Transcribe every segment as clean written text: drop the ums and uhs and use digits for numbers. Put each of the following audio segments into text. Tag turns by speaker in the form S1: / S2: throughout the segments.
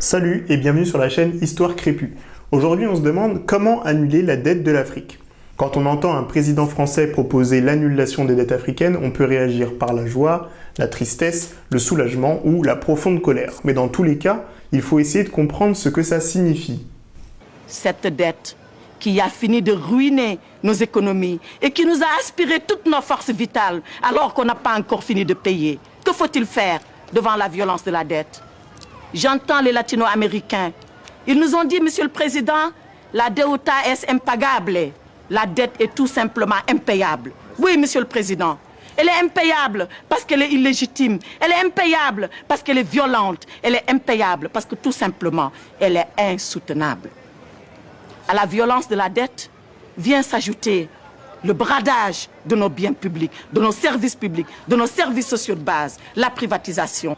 S1: Salut et bienvenue sur la chaîne Histoire Crépue. Aujourd'hui, on se demande comment annuler la dette de l'Afrique. Quand on entend un président français proposer l'annulation des dettes africaines, on peut réagir par la joie, la tristesse, le soulagement ou la profonde colère. Mais dans tous les cas, il faut essayer de comprendre ce que ça signifie.
S2: Cette dette qui a fini de ruiner nos économies et qui nous a aspiré toutes nos forces vitales alors qu'on n'a pas encore fini de payer. Que faut-il faire devant la violence de la dette? J'entends les latino-américains. Ils nous ont dit, Monsieur le Président, la deuda es impagable. La dette est tout simplement impayable. Oui, Monsieur le Président. Elle est impayable parce qu'elle est illégitime. Elle est impayable parce qu'elle est violente. Elle est impayable parce que tout simplement, elle est insoutenable. À la violence de la dette vient s'ajouter le bradage de nos biens publics, de nos services publics, de nos services sociaux de base, la privatisation.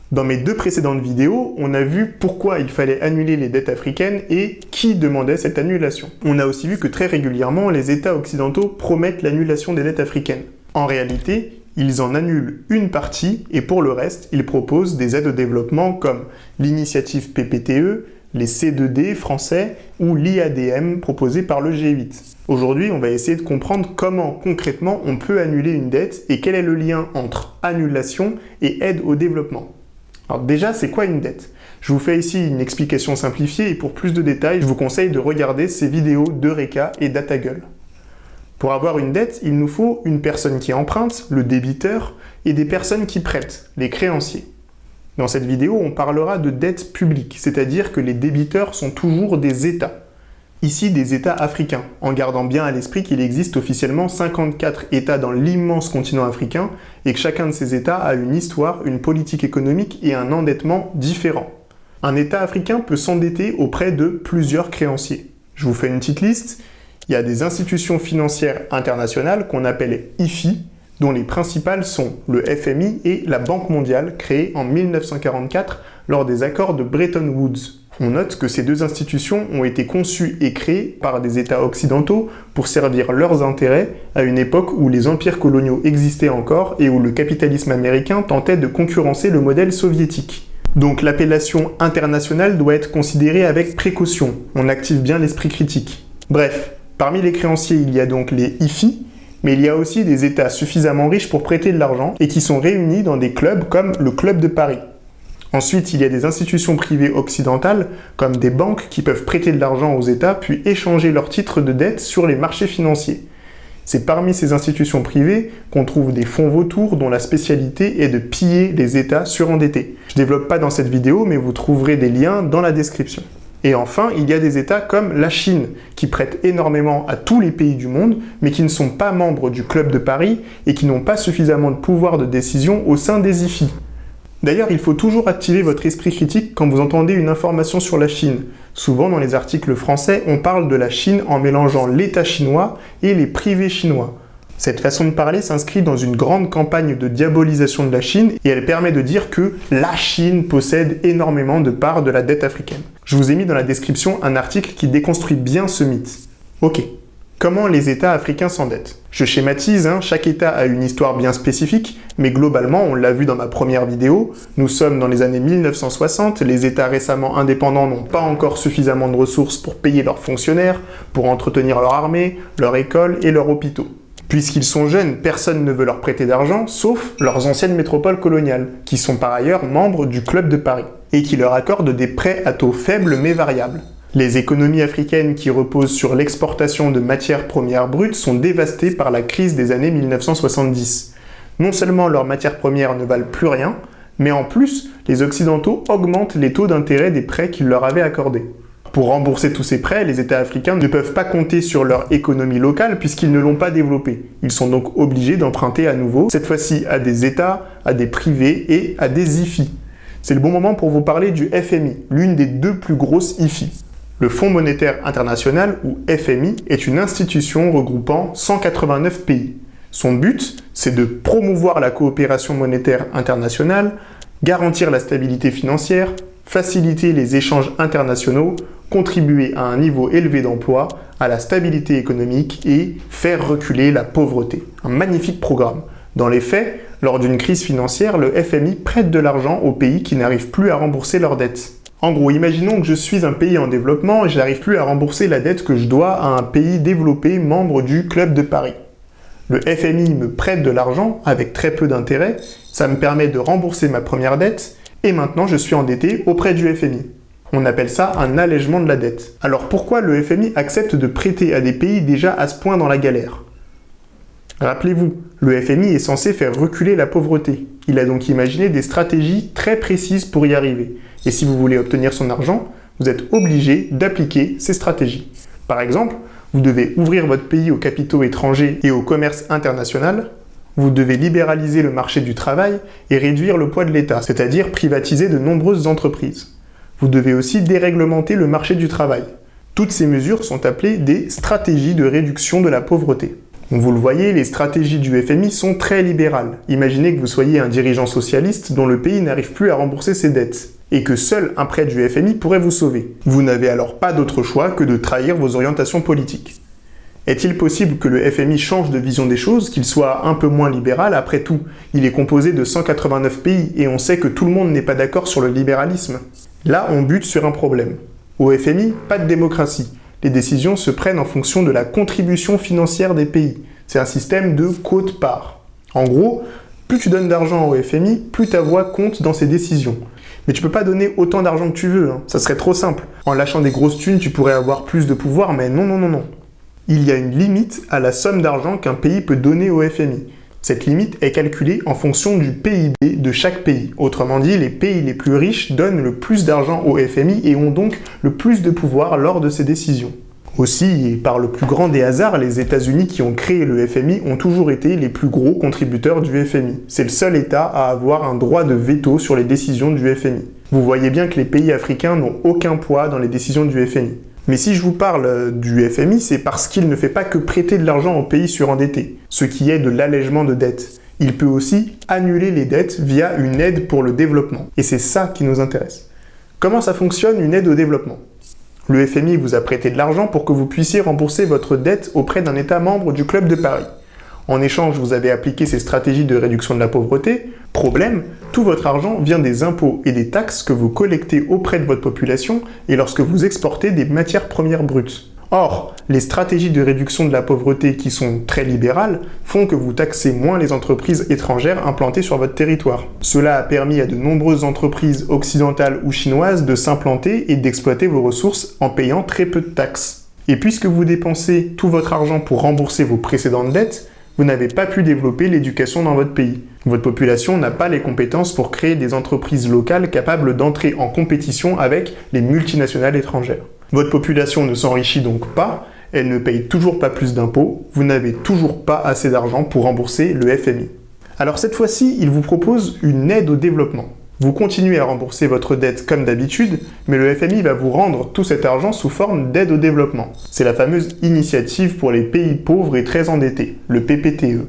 S1: Dans mes deux précédentes vidéos, on a vu pourquoi il fallait annuler les dettes africaines et qui demandait cette annulation. On a aussi vu que très régulièrement, les États occidentaux promettent l'annulation des dettes africaines. En réalité, ils en annulent une partie et pour le reste, ils proposent des aides au développement comme l'initiative PPTE, les C2D français ou l'IADM proposé par le G8. Aujourd'hui, on va essayer de comprendre comment concrètement on peut annuler une dette et quel est le lien entre annulation et aide au développement. Alors déjà, c'est quoi une dette? Je vous fais ici une explication simplifiée et pour plus de détails, je vous conseille de regarder ces vidéos d'Eureka et Datagull. Pour avoir une dette, il nous faut une personne qui emprunte, le débiteur, et des personnes qui prêtent, les créanciers. Dans cette vidéo, on parlera de dette publique, c'est-à-dire que les débiteurs sont toujours des États. Ici, des États africains, en gardant bien à l'esprit qu'il existe officiellement 54 États dans l'immense continent africain et que chacun de ces États a une histoire, une politique économique et un endettement différents. Un État africain peut s'endetter auprès de plusieurs créanciers. Je vous fais une petite liste. Il y a des institutions financières internationales qu'on appelle IFI, dont les principales sont le FMI et la Banque mondiale, créées en 1944 lors des accords de Bretton Woods. On note que ces deux institutions ont été conçues et créées par des États occidentaux pour servir leurs intérêts à une époque où les empires coloniaux existaient encore et où le capitalisme américain tentait de concurrencer le modèle soviétique. Donc l'appellation internationale doit être considérée avec précaution, on active bien l'esprit critique. Bref, parmi les créanciers, il y a donc les IFI, mais il y a aussi des États suffisamment riches pour prêter de l'argent et qui sont réunis dans des clubs comme le Club de Paris. Ensuite, il y a des institutions privées occidentales, comme des banques qui peuvent prêter de l'argent aux États puis échanger leurs titres de dette sur les marchés financiers. C'est parmi ces institutions privées qu'on trouve des fonds vautours dont la spécialité est de piller les États surendettés. Je ne développe pas dans cette vidéo, mais vous trouverez des liens dans la description. Et enfin, il y a des États comme la Chine, qui prêtent énormément à tous les pays du monde, mais qui ne sont pas membres du Club de Paris et qui n'ont pas suffisamment de pouvoir de décision au sein des IFI. D'ailleurs, il faut toujours activer votre esprit critique quand vous entendez une information sur la Chine. Souvent, dans les articles français, on parle de la Chine en mélangeant l'État chinois et les privés chinois. Cette façon de parler s'inscrit dans une grande campagne de diabolisation de la Chine et elle permet de dire que la Chine possède énormément de parts de la dette africaine. Je vous ai mis dans la description un article qui déconstruit bien ce mythe. Ok. Comment les États africains s'endettent? Je schématise, chaque État a une histoire bien spécifique, mais globalement, on l'a vu dans ma première vidéo, nous sommes dans les années 1960, les États récemment indépendants n'ont pas encore suffisamment de ressources pour payer leurs fonctionnaires, pour entretenir leur armée, leur école et leurs hôpitaux. Puisqu'ils sont jeunes, personne ne veut leur prêter d'argent, sauf leurs anciennes métropoles coloniales, qui sont par ailleurs membres du Club de Paris, et qui leur accordent des prêts à taux faibles mais variables. Les économies africaines qui reposent sur l'exportation de matières premières brutes sont dévastées par la crise des années 1970. Non seulement leurs matières premières ne valent plus rien, mais en plus, les Occidentaux augmentent les taux d'intérêt des prêts qu'ils leur avaient accordés. Pour rembourser tous ces prêts, les États africains ne peuvent pas compter sur leur économie locale puisqu'ils ne l'ont pas développée. Ils sont donc obligés d'emprunter à nouveau, cette fois-ci à des États, à des privés et à des IFI. C'est le bon moment pour vous parler du FMI, l'une des deux plus grosses IFI. Le Fonds monétaire international, ou FMI, est une institution regroupant 189 pays. Son but, c'est de promouvoir la coopération monétaire internationale, garantir la stabilité financière, faciliter les échanges internationaux, contribuer à un niveau élevé d'emploi, à la stabilité économique et faire reculer la pauvreté. Un magnifique programme. Dans les faits, lors d'une crise financière, le FMI prête de l'argent aux pays qui n'arrivent plus à rembourser leurs dettes. En gros, imaginons que je suis un pays en développement et je n'arrive plus à rembourser la dette que je dois à un pays développé membre du Club de Paris. Le FMI me prête de l'argent avec très peu d'intérêt, ça me permet de rembourser ma première dette et maintenant je suis endetté auprès du FMI. On appelle ça un allègement de la dette. Alors pourquoi le FMI accepte de prêter à des pays déjà à ce point dans la galère ? Rappelez-vous, le FMI est censé faire reculer la pauvreté. Il a donc imaginé des stratégies très précises pour y arriver. Et si vous voulez obtenir son argent, vous êtes obligé d'appliquer ces stratégies. Par exemple, vous devez ouvrir votre pays aux capitaux étrangers et au commerce international. Vous devez libéraliser le marché du travail et réduire le poids de l'État, c'est-à-dire privatiser de nombreuses entreprises. Vous devez aussi déréglementer le marché du travail. Toutes ces mesures sont appelées des stratégies de réduction de la pauvreté. Vous le voyez, les stratégies du FMI sont très libérales. Imaginez que vous soyez un dirigeant socialiste dont le pays n'arrive plus à rembourser ses dettes, et que seul un prêt du FMI pourrait vous sauver. Vous n'avez alors pas d'autre choix que de trahir vos orientations politiques. Est-il possible que le FMI change de vision des choses, qu'il soit un peu moins libéral? Après tout, il est composé de 189 pays, et on sait que tout le monde n'est pas d'accord sur le libéralisme. Là, on bute sur un problème. Au FMI, pas de démocratie. Les décisions se prennent en fonction de la contribution financière des pays. C'est un système de quote-part. En gros, plus tu donnes d'argent au FMI, plus ta voix compte dans ses décisions. Mais tu peux pas donner autant d'argent que tu veux, ça serait trop simple. En lâchant des grosses thunes, tu pourrais avoir plus de pouvoir, mais non. Il y a une limite à la somme d'argent qu'un pays peut donner au FMI. Cette limite est calculée en fonction du PIB de chaque pays. Autrement dit, les pays les plus riches donnent le plus d'argent au FMI et ont donc le plus de pouvoir lors de ces décisions. Aussi, et par le plus grand des hasards, les États-Unis qui ont créé le FMI ont toujours été les plus gros contributeurs du FMI. C'est le seul État à avoir un droit de veto sur les décisions du FMI. Vous voyez bien que les pays africains n'ont aucun poids dans les décisions du FMI. Mais si je vous parle du FMI, c'est parce qu'il ne fait pas que prêter de l'argent aux pays surendettés, ce qui est de l'allègement de dettes. Il peut aussi annuler les dettes via une aide pour le développement. Et c'est ça qui nous intéresse. Comment ça fonctionne une aide au développement ? Le FMI vous a prêté de l'argent pour que vous puissiez rembourser votre dette auprès d'un État membre du Club de Paris. En échange, vous avez appliqué ces stratégies de réduction de la pauvreté. Problème, tout votre argent vient des impôts et des taxes que vous collectez auprès de votre population et lorsque vous exportez des matières premières brutes. Or, les stratégies de réduction de la pauvreté qui sont très libérales font que vous taxez moins les entreprises étrangères implantées sur votre territoire. Cela a permis à de nombreuses entreprises occidentales ou chinoises de s'implanter et d'exploiter vos ressources en payant très peu de taxes. Et puisque vous dépensez tout votre argent pour rembourser vos précédentes dettes, vous n'avez pas pu développer l'éducation dans votre pays. Votre population n'a pas les compétences pour créer des entreprises locales capables d'entrer en compétition avec les multinationales étrangères. Votre population ne s'enrichit donc pas, elle ne paye toujours pas plus d'impôts, vous n'avez toujours pas assez d'argent pour rembourser le FMI. Alors cette fois-ci, il vous propose une aide au développement. Vous continuez à rembourser votre dette comme d'habitude, mais le FMI va vous rendre tout cet argent sous forme d'aide au développement. C'est la fameuse initiative pour les pays pauvres et très endettés, le PPTE.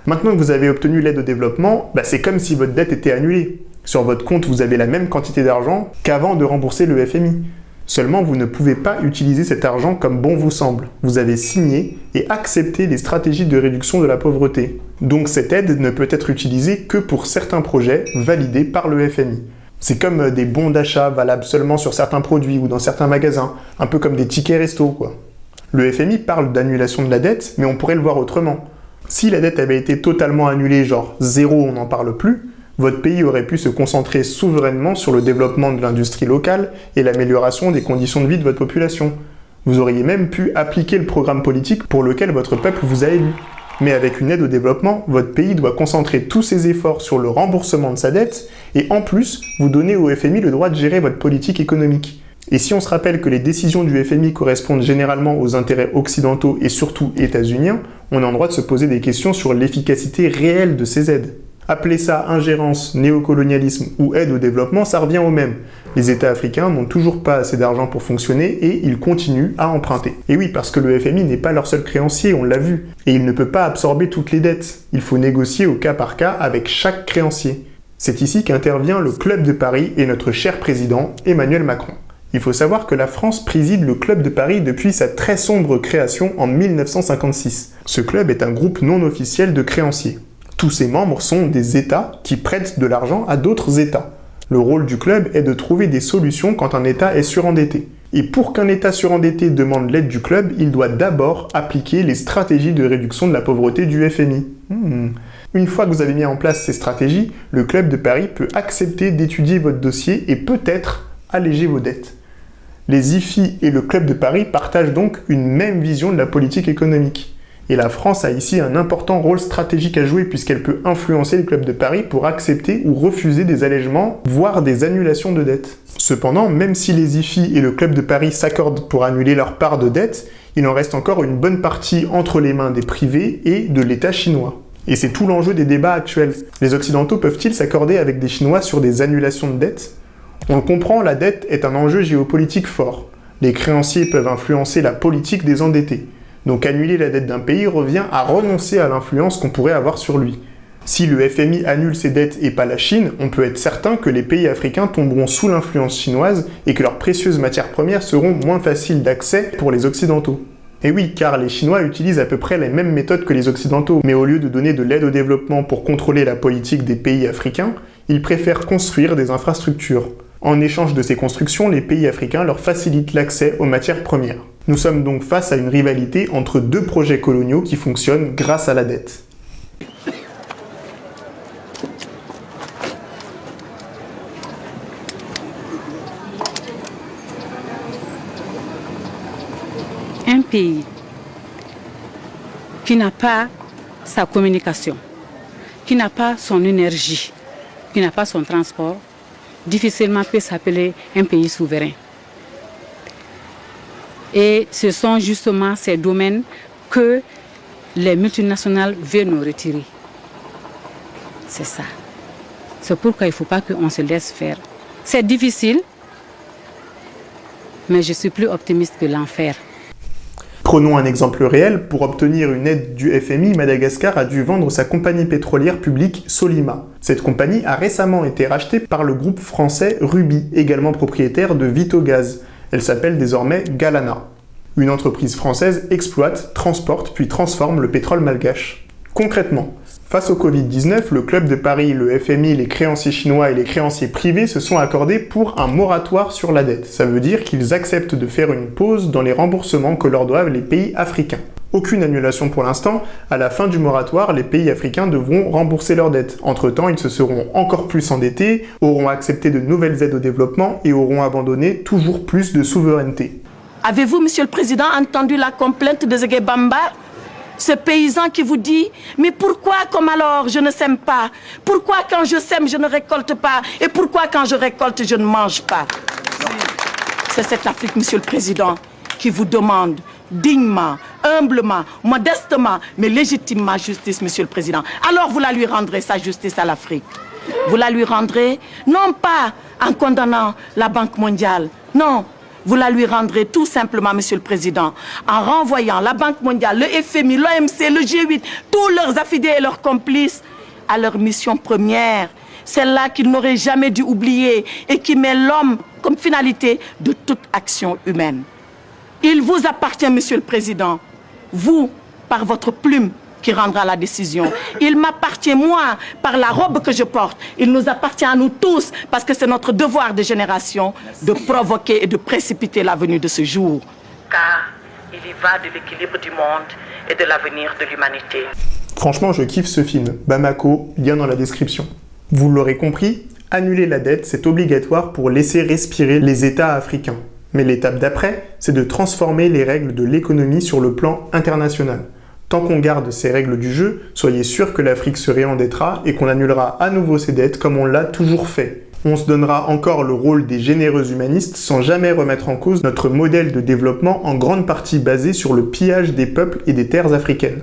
S1: Maintenant que vous avez obtenu l'aide au développement, c'est comme si votre dette était annulée. Sur votre compte, vous avez la même quantité d'argent qu'avant de rembourser le FMI. Seulement, vous ne pouvez pas utiliser cet argent comme bon vous semble. Vous avez signé et accepté les stratégies de réduction de la pauvreté. Donc cette aide ne peut être utilisée que pour certains projets validés par le FMI. C'est comme des bons d'achat valables seulement sur certains produits ou dans certains magasins, un peu comme des tickets resto, quoi. Le FMI parle d'annulation de la dette, mais on pourrait le voir autrement. Si la dette avait été totalement annulée, genre zéro, on n'en parle plus, votre pays aurait pu se concentrer souverainement sur le développement de l'industrie locale et l'amélioration des conditions de vie de votre population. Vous auriez même pu appliquer le programme politique pour lequel votre peuple vous a élu. Mais avec une aide au développement, votre pays doit concentrer tous ses efforts sur le remboursement de sa dette et en plus, vous donner au FMI le droit de gérer votre politique économique. Et si on se rappelle que les décisions du FMI correspondent généralement aux intérêts occidentaux et surtout états-uniens, on a le droit de se poser des questions sur l'efficacité réelle de ces aides. Appelez ça ingérence, néocolonialisme ou aide au développement, ça revient au même. Les États africains n'ont toujours pas assez d'argent pour fonctionner et ils continuent à emprunter. Et oui, parce que le FMI n'est pas leur seul créancier, on l'a vu. Et il ne peut pas absorber toutes les dettes. Il faut négocier au cas par cas avec chaque créancier. C'est ici qu'intervient le Club de Paris et notre cher président Emmanuel Macron. Il faut savoir que la France préside le Club de Paris depuis sa très sombre création en 1956. Ce club est un groupe non officiel de créanciers. Tous ses membres sont des États qui prêtent de l'argent à d'autres États. Le rôle du club est de trouver des solutions quand un État est surendetté. Et pour qu'un État surendetté demande l'aide du club, il doit d'abord appliquer les stratégies de réduction de la pauvreté du FMI. Une fois que vous avez mis en place ces stratégies, le club de Paris peut accepter d'étudier votre dossier et peut-être alléger vos dettes. Les IFI et le club de Paris partagent donc une même vision de la politique économique. Et la France a ici un important rôle stratégique à jouer puisqu'elle peut influencer le club de Paris pour accepter ou refuser des allègements, voire des annulations de dettes. Cependant, même si les IFI et le club de Paris s'accordent pour annuler leur part de dette, il en reste encore une bonne partie entre les mains des privés et de l'État chinois. Et c'est tout l'enjeu des débats actuels. Les Occidentaux peuvent-ils s'accorder avec des Chinois sur des annulations de dettes ? On le comprend, la dette est un enjeu géopolitique fort. Les créanciers peuvent influencer la politique des endettés. Donc annuler la dette d'un pays revient à renoncer à l'influence qu'on pourrait avoir sur lui. Si le FMI annule ses dettes et pas la Chine, on peut être certain que les pays africains tomberont sous l'influence chinoise et que leurs précieuses matières premières seront moins faciles d'accès pour les Occidentaux. Et oui, car les Chinois utilisent à peu près les mêmes méthodes que les Occidentaux, mais au lieu de donner de l'aide au développement pour contrôler la politique des pays africains, ils préfèrent construire des infrastructures. En échange de ces constructions, les pays africains leur facilitent l'accès aux matières premières. Nous sommes donc face à une rivalité entre deux projets coloniaux qui fonctionnent grâce à la dette.
S3: Un pays qui n'a pas sa communication, qui n'a pas son énergie, qui n'a pas son transport, difficilement peut s'appeler un pays souverain. Et ce sont justement ces domaines que les multinationales veulent nous retirer. C'est ça. C'est pourquoi il ne faut pas qu'on se laisse faire. C'est difficile, mais je suis plus optimiste que l'enfer.
S1: Prenons un exemple réel. Pour obtenir une aide du FMI, Madagascar a dû vendre sa compagnie pétrolière publique Solima. Cette compagnie a récemment été rachetée par le groupe français Ruby, également propriétaire de Vitogaz. Elle s'appelle désormais Galana. Une entreprise française exploite, transporte puis transforme le pétrole malgache. Concrètement, face au Covid-19, le Club de Paris, le FMI, les créanciers chinois et les créanciers privés se sont accordés pour un moratoire sur la dette. Ça veut dire qu'ils acceptent de faire une pause dans les remboursements que leur doivent les pays africains. Aucune annulation pour l'instant. À la fin du moratoire, les pays africains devront rembourser leurs dettes. Entre-temps, ils se seront encore plus endettés, auront accepté de nouvelles aides au développement et auront abandonné toujours plus de souveraineté.
S2: Avez-vous, Monsieur le Président, entendu la complainte de Zégué Bamba? Ce paysan qui vous dit « Mais pourquoi, comme alors, je ne sème pas? Pourquoi, quand je sème, je ne récolte pas? Et pourquoi, quand je récolte, je ne mange pas ?» C'est cette Afrique, Monsieur le Président, qui vous demande dignement, humblement, modestement, mais légitimement justice, Monsieur le Président. Alors vous la lui rendrez, sa justice à l'Afrique. Vous la lui rendrez, non pas en condamnant la Banque mondiale, non. Vous la lui rendrez tout simplement, Monsieur le Président, en renvoyant la Banque mondiale, le FMI, l'OMC, le G8, tous leurs affidés et leurs complices à leur mission première, celle-là qu'ils n'auraient jamais dû oublier et qui met l'homme comme finalité de toute action humaine. Il vous appartient, Monsieur le Président, vous, par votre plume, qui rendra la décision. Il m'appartient, moi, par la robe que je porte. Il nous appartient à nous tous, parce que c'est notre devoir de génération de provoquer et de précipiter la venue de ce jour. Car il y va de l'équilibre du monde et de l'avenir de l'humanité.
S1: Franchement, je kiffe ce film. Bamako, lien dans la description. Vous l'aurez compris, annuler la dette, c'est obligatoire pour laisser respirer les États africains. Mais l'étape d'après, c'est de transformer les règles de l'économie sur le plan international. Tant qu'on garde ces règles du jeu, soyez sûr que l'Afrique se réendettera et qu'on annulera à nouveau ses dettes comme on l'a toujours fait. On se donnera encore le rôle des généreux humanistes sans jamais remettre en cause notre modèle de développement en grande partie basé sur le pillage des peuples et des terres africaines.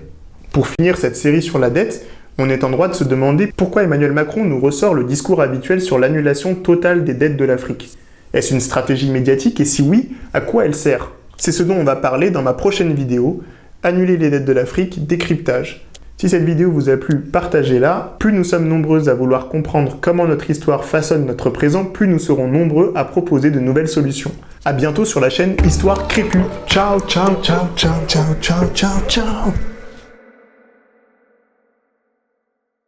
S1: Pour finir cette série sur la dette, on est en droit de se demander pourquoi Emmanuel Macron nous ressort le discours habituel sur l'annulation totale des dettes de l'Afrique. Est-ce une stratégie médiatique et si oui, à quoi elle sert? C'est ce dont on va parler dans ma prochaine vidéo. Annuler les dettes de l'Afrique, décryptage. Si cette vidéo vous a plu, partagez-la. Plus nous sommes nombreux à vouloir comprendre comment notre histoire façonne notre présent, plus nous serons nombreux à proposer de nouvelles solutions. À bientôt sur la chaîne Histoire Crépue. Ciao, ciao, ciao, ciao, ciao, ciao, ciao, ciao.